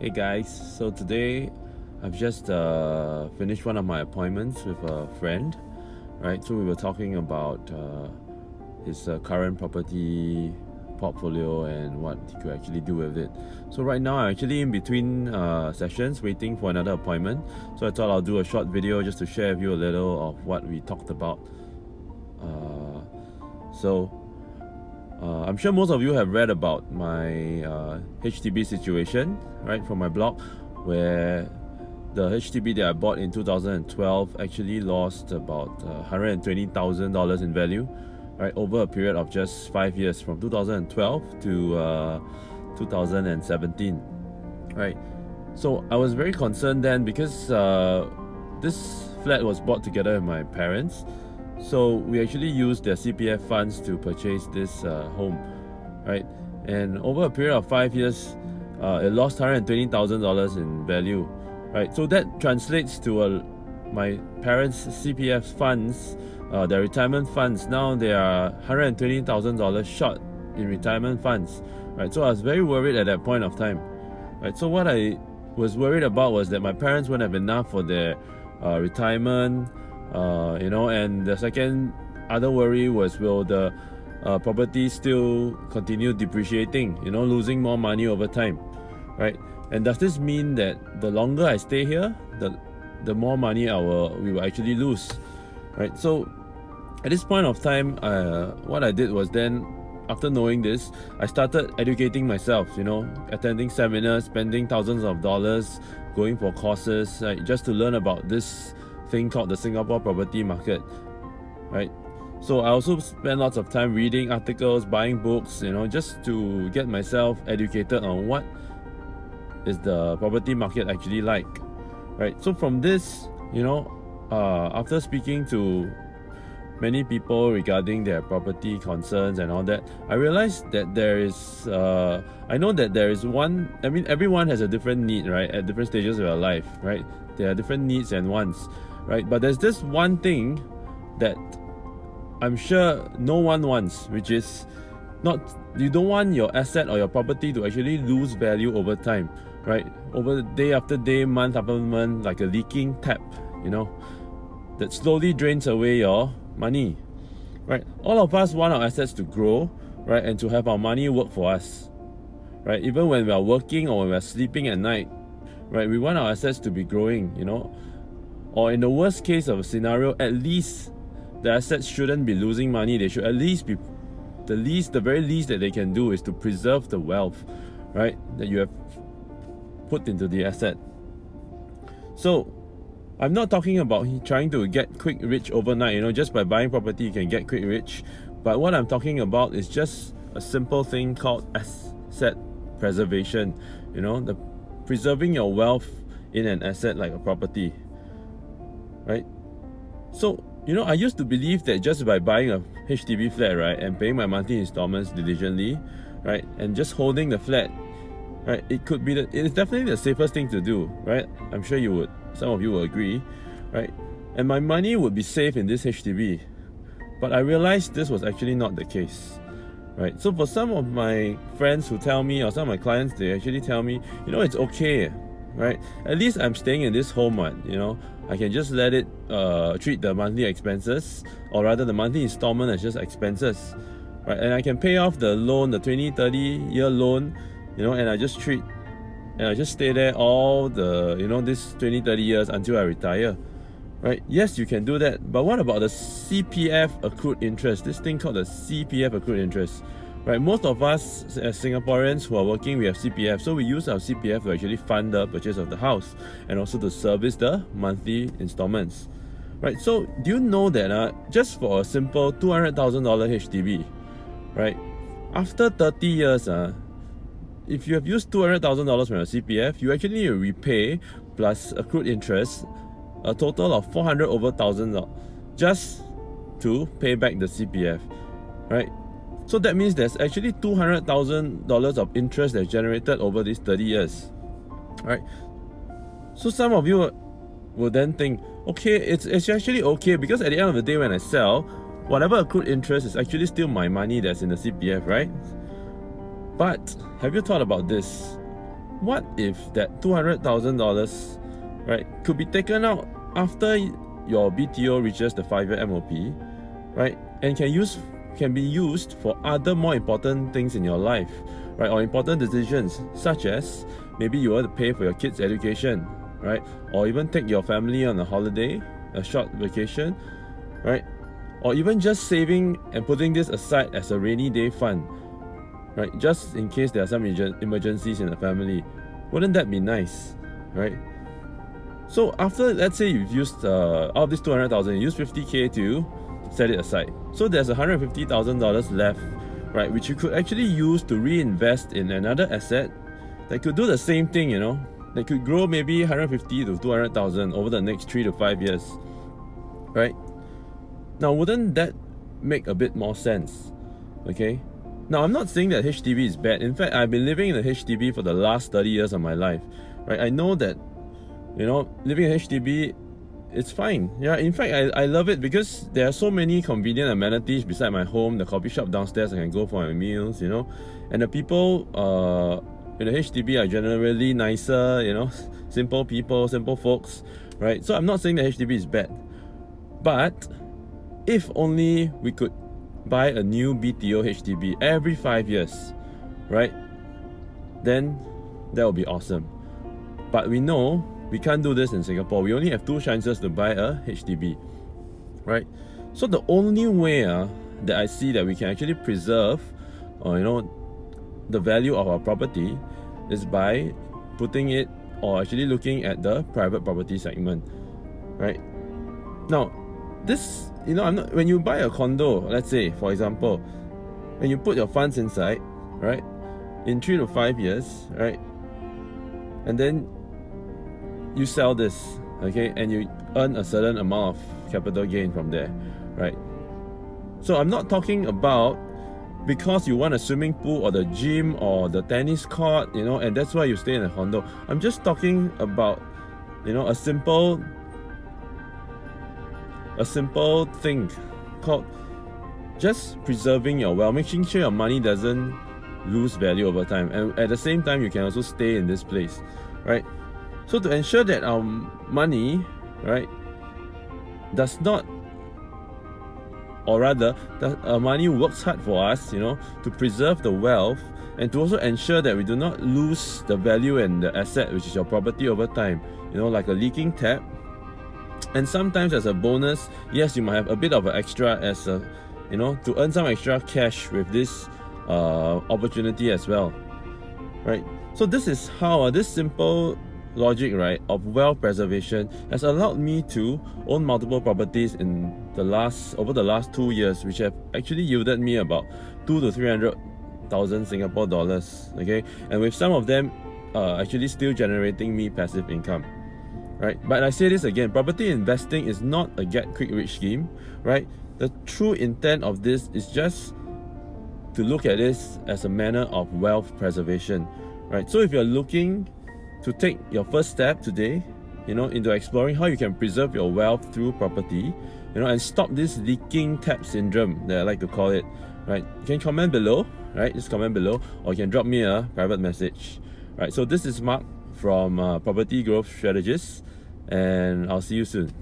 Hey guys, so today I've just finished one of my appointments with a friend, right? So we were talking about his current property portfolio and what he could actually do with it. So right now I'm actually in between sessions waiting for another appointment. So I thought I'll do a short video just to share with you a little of what we talked about. I'm sure most of you have read about my HDB situation, right, from my blog, where the HDB that I bought in 2012 actually lost about $120,000 in value, right, over a period of just 5 years, from 2012 to 2017, right. So I was very concerned then because this flat was bought together with my parents. So we actually used their CPF funds to purchase this home, right? And over a period of 5 years, it lost $120,000 in value, right? So that translates to my parents' CPF funds, their retirement funds. Now they are $120,000 short in retirement funds, right? So I was very worried at that point of time, right? So what I was worried about was that my parents wouldn't have enough for their retirement. And the second other worry was, will the property still continue depreciating, losing more money over time, right? And does this mean that the longer I stay here, the more money we will actually lose, right? So at this point of time, what I did was then, after knowing this, I started educating myself, attending seminars, spending thousands of dollars, going for courses, right, just to learn about this thing called the Singapore property market, right? So I also spend lots of time reading articles, buying books, just to get myself educated on what is the property market actually like, right? So from this, after speaking to many people regarding their property concerns and all that, I realized that I know that there is everyone has a different need, right, at different stages of their life, right? There are different needs and wants, right? But there's this one thing that I'm sure no one wants, which is you don't want your asset or your property to actually lose value over time, right? Over day after day, month after month, like a leaking tap, that slowly drains away your money, right? All of us want our assets to grow, right, and to have our money work for us, right? Even when we are working or when we are sleeping at night, right, we want our assets to be growing, or in the worst case of a scenario, at least the assets shouldn't be losing money. They should at least be the very least that they can do is to preserve the wealth, right, that you have put into the asset. So I'm not talking about trying to get quick rich overnight, just by buying property you can get quick rich. But what I'm talking about is just a simple thing called asset preservation, the preserving your wealth in an asset like a property, right? So, I used to believe that just by buying a HDB flat, right, and paying my monthly installments diligently, right, and just holding the flat, right, it's definitely the safest thing to do, right? I'm sure some of you will agree, right? And my money would be safe in this HDB. But I realized this was actually not the case, right? So for some of my friends who tell me, or some of my clients, they actually tell me, it's okay, right? At least I'm staying in this home, I can just let it treat the monthly expenses, or rather the monthly installment as just expenses, right? And I can pay off the loan, the 20-30 year loan, and I just stay there all the, this 20-30 years until I retire, right? Yes, you can do that, but what about the CPF accrued interest, this thing called the CPF accrued interest, right? Most of us as Singaporeans who are working, we have CPF, so we use our CPF to actually fund the purchase of the house and also to service the monthly installments, right? So do you know that just for a simple $200,000 HDB, right, after 30 years, if you have used $200,000 from your CPF, you actually need to repay plus accrued interest a total of $400,000 over $1,000 just to pay back the CPF, right? So that means there's actually $200,000 of interest that's generated over these 30 years, right? So some of you will then think, okay, it's actually okay, because at the end of the day when I sell, whatever accrued interest is actually still my money that's in the CPF, right? But have you thought about this? what if that $200,000, right, could be taken out after your BTO reaches the 5-year MOP, right, and can be used for other more important things in your life, right, or important decisions, such as maybe you want to pay for your kids' education, right, or even take your family on a holiday, a short vacation, right, or even just saving and putting this aside as a rainy day fund, right, just in case there are some emergencies in the family. Wouldn't that be nice, right? So after, let's say you've used out of this 200,000, you use 50K to set it aside. So there's $150,000 left, right, which you could actually use to reinvest in another asset that could do the same thing, you know, that could grow maybe 150 to 200,000 over the next 3 to 5 years, right? Now, wouldn't that make a bit more sense? Okay. Now, I'm not saying that HDB is bad. In fact, I've been living in a HDB for the last 30 years of my life, right? I know that, you know, living in HDB, it's fine. Yeah, in fact, I love it because there are so many convenient amenities beside my home. The coffee shop downstairs, I can go for my meals, you know, and the people in the HDB are generally nicer, you know, simple people, simple folks, right? So I'm not saying that HDB is bad, but if only we could buy a new BTO HDB every 5 years, right? Then that would be awesome. But we know we can't do this in Singapore. We only have 2 chances to buy a HDB, right? So the only way that I see that we can actually preserve, you know, the value of our property is by putting it, or actually looking at the private property segment, right? Now, this, you know, when you buy a condo, let's say, for example, when you put your funds inside, right, in 3 to 5 years, right, and then you sell this, okay, and you earn a certain amount of capital gain from there, right? So I'm not talking about because you want a swimming pool or the gym or the tennis court, you know, and that's why you stay in a condo. I'm just talking about, you know, a simple thing called just preserving your wealth, making sure your money doesn't lose value over time, and at the same time you can also stay in this place, right? So to ensure that our money, right, does not, or rather that our money works hard for us, you know, to preserve the wealth and to also ensure that we do not lose the value and the asset, which is your property, over time, you know, like a leaking tap. And sometimes as a bonus, yes, you might have a bit of an extra as a, you know, to earn some extra cash with this opportunity as well, right? So this is how this simple logic, right, of wealth preservation has allowed me to own multiple properties over the last 2 years, which have actually yielded me about 2 to 300,000 Singapore dollars, okay, and with some of them actually still generating me passive income, right? But I say this again, property investing is not a get quick rich scheme, right? The true intent of this is just to look at this as a manner of wealth preservation, right? So if you're looking to take your first step today, you know, into exploring how you can preserve your wealth through property, you know, and stop this leaking tap syndrome that I like to call it, right? You can comment below, right? Just comment below, or you can drop me a private message, right? So this is Mark from Property Growth Strategist, and I'll see you soon.